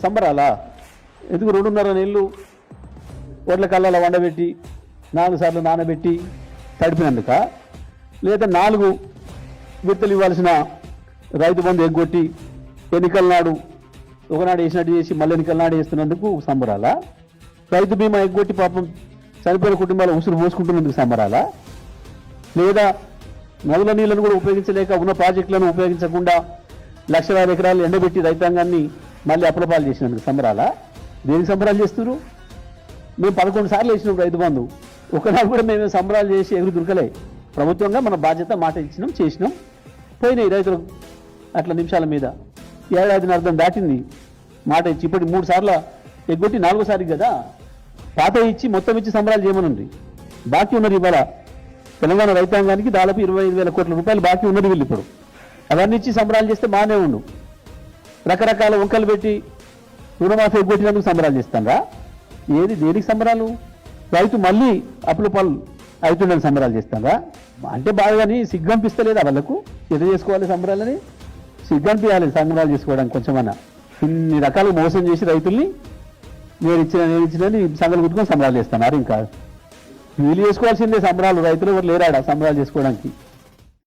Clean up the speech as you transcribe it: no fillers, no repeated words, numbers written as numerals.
సంబరాలా? ఎందుకు 2.5 నెలలు ఒడ్ల కళ్ళలో వండబెట్టి 4 సార్లు నానబెట్టి తడిపినందుక, లేదా 4 విడతలు ఇవ్వాల్సిన రైతు బంధు ఎగ్గొట్టి ఎన్నికల నాడు ఒకనాడు వేసినట్టు చేసి మళ్ళీ ఎన్నికల నాడు వేస్తున్నందుకు సంబరాలా? రైతు బీమా ఎగ్గొట్టి పాపం చనిపోయిన కుటుంబాలు ఉసురు పోసుకుంటున్నందుకు సంబరాలా? లేదా నదుల నీళ్లను కూడా ఉపయోగించలేక ఉన్న ప్రాజెక్టులను ఉపయోగించకుండా లక్షలాది ఎకరాలు ఎండబెట్టి రైతాంగాన్ని మళ్ళీ అప్పులపాలు చేసినందుకు సంబరాలా? దేనికి సంబరాలు చేస్తున్నారు? మేము 11 సార్లు వేసినాం రైతు బంధు, ఒకనాడు కూడా మేము సంబరాలు చేసి ఎగురు దొరకలే. ప్రభుత్వంగా మన బాధ్యత మాట ఇచ్చినాం, చేసినాం, పోయినాయి రైతులకు అట్లా నిమిషాల మీద. ఏడాదిని అర్థం దాటింది మాట ఇచ్చి, ఇప్పటి 3 సార్లు ఎగ్గొట్టి 4వ కదా. పాత ఇచ్చి మొత్తం ఇచ్చి సంబరాలు చేయమనుంది. బాకీ ఉన్నది ఇవాళ తెలంగాణ రైతాంగానికి దాదాపు 25,000 కోట్ల రూపాయలు బాకీ ఉన్నది వీళ్ళు. ఇప్పుడు అవన్నీ ఇచ్చి సంబరాలు చేస్తే బాగానే ఉండు. రకరకాల వంకలు పెట్టి రుణమాఫీ ఎగ్గొట్టినందుకు సంబరాలు చేస్తారా? ఏది దేనికి సంబరాలు? రైతు మళ్ళీ అప్పుల పాలు అవుతుండని సంబరాలు చేస్తారా? అంటే బాగాని సిగ్గంపిస్తలేదా వాళ్ళకు? ఎద చేసుకోవాలి సంబరాలని? సిగ్గంపియాలి సంబరాలు చేసుకోవడానికి కొంచెమన్నా. ఇన్ని రకాలు మోసం చేసి రైతుల్ని నేను ఇచ్చినని సంగలు కుట్టుకొని సంబరాలు చేస్తున్నారు. ఇంకా వీళ్ళు చేసుకోవాల్సిందే సంబరాలు, రైతులు ఎవరు లేరాడా సంబరాలు చేసుకోవడానికి?